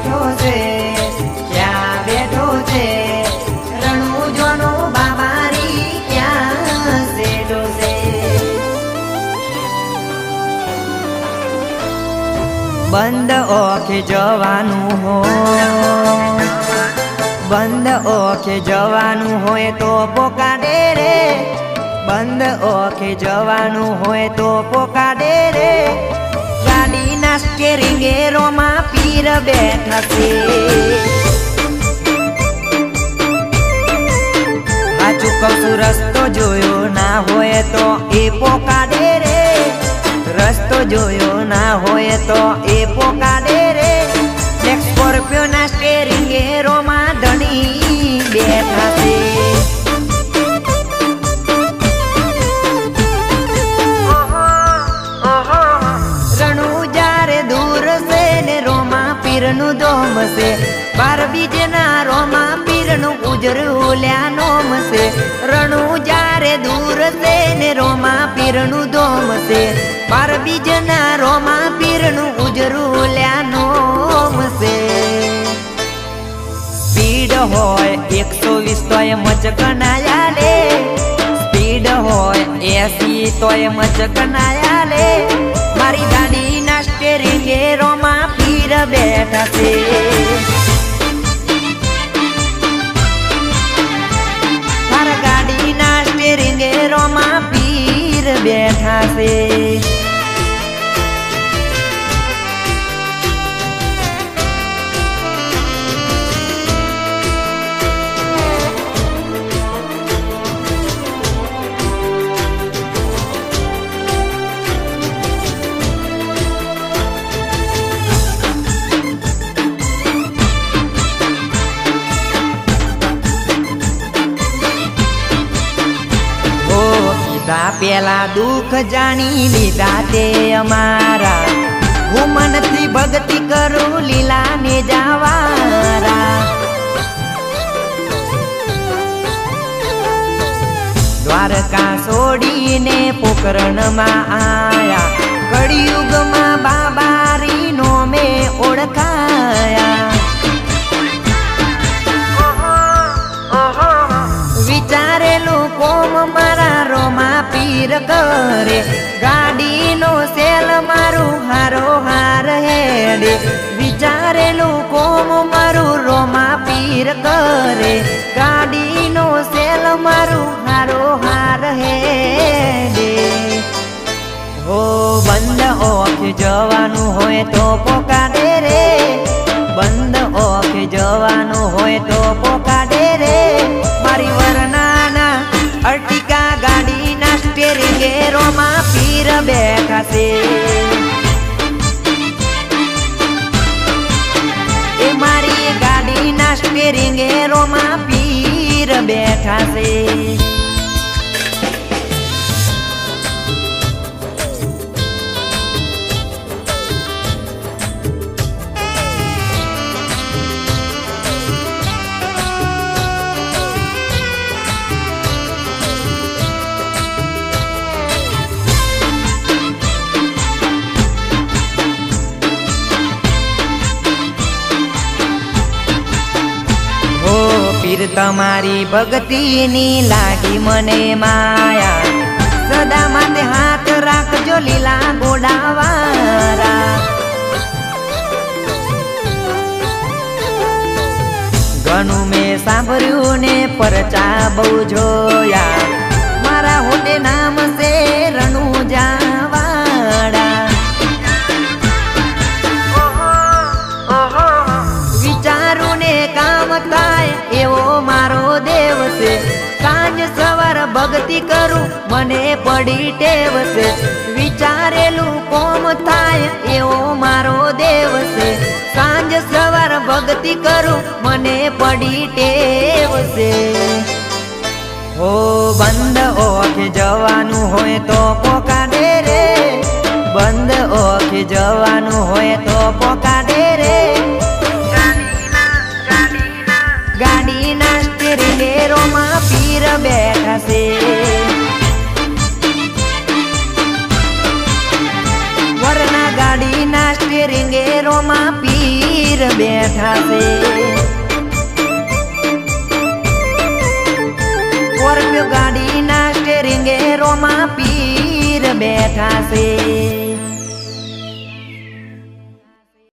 બેઠો છે, ક્યાં બેઠો છે, રણુજોનો બાબારી ક્યાં સેડો છે. બંધ ઓખે જવાનું હોય, બંધ ઓખે જવાનું હોય તો પોકાડે રે, બંધ ઓખે જવાનું હોય તો પોકાડે રે. ગાડીના સ્ટેરિંગે રોમા પીર બેઠા છે. સાચું કહું છું, રસ્તો જોયો ના હોય તો એ પોકાડે રે, રસ્તો જોયો ના હોય તો એ પોકાડે રે. સ્કોર્પિયો ના સ્ટેરિંગે રોમા ધણી બેઠા છે. પીરનું દોમ છે, બાર બીજના રોમા પીરનું ઉજળુલ્યા નોમ છે. રણું જ્યારે દૂર છે ને રોમા પીરનું દોમ છે, બાર બીજના રોમા પીરનું ઉજળુલ્યા નોમ છે. સ્પીડ હોય 120 તોય મચકનાયા લે, સ્પીડ હોય 80 તોય મચકનાયા લે. મારી ગાડીના સ્ટેરિંગે રોમા પીર બેઠા છે. મારા ગાડીના સ્ટેરિંગે રોમા પીર બેઠા છે. પેલા દુઃખ જાણી લીધા તે અમારા, હું મનથી ભક્તિ કરું લીલા ને જાવારા. દ્વારકા છોડીને પોકરણમાં આયા, કળિયુગમાં બાબારી નો મેં ઓળખાયા. વિચારેલું કોમ મારા રોમા પીર કરે, ગાડીનો સેલ મારું હારો હાર હેડે. વિચારેલું કોમ મારું રોમા પીર કરે, ગાડીનો સેલ મારું હારો હાર હેડે. હો બંધ ઓખે જવાનું હોય તો પોકાડે રે, બંધ ઓખે જવાનું હોય તો પોકાડે રે. મારી વરનાના અર્ટિકા ગાડીના સ્ટેરિંગે રોમા પીર બેઠા છે. એ મારી ગાડીના સ્ટેરિંગે રોમા પીર બેઠા છે. પીર તમારી ભક્તિની લાગી મને માયા, સદા માટે હાથ રાખજો લીલા ગોડાવાળા. ઘણું મેં સાંભળ્યું ને પરચા બહુ જોયા, મારા હોટે નામ છે રણુજાવાળા. વિચારું ને કામ થાય એવો મારો દેવ છે, સાંજ સવાર ભક્તિ કરું મને પડી ટેવ છે. વિચારેલું કોમ થાય એવો મારો દેવ છે, સાંજ સવાર ભક્તિ કરું મને પડી ટેવ છે. હો બંધ ઓખે જવાનું હોય તો પોકાડે રે, બંધ ઓખે જવાનું હોય તો પોકાડે રે. ગાડીના સ્ટેરિંગે રોમા પીર બેઠા છે. વરના ગાડીના સ્ટેરિંગે રોમા પીર બેઠા બેઠા છે સ્કોર્પિયો ગાડીના સ્ટેરિંગે રોમા પીર બેઠા છે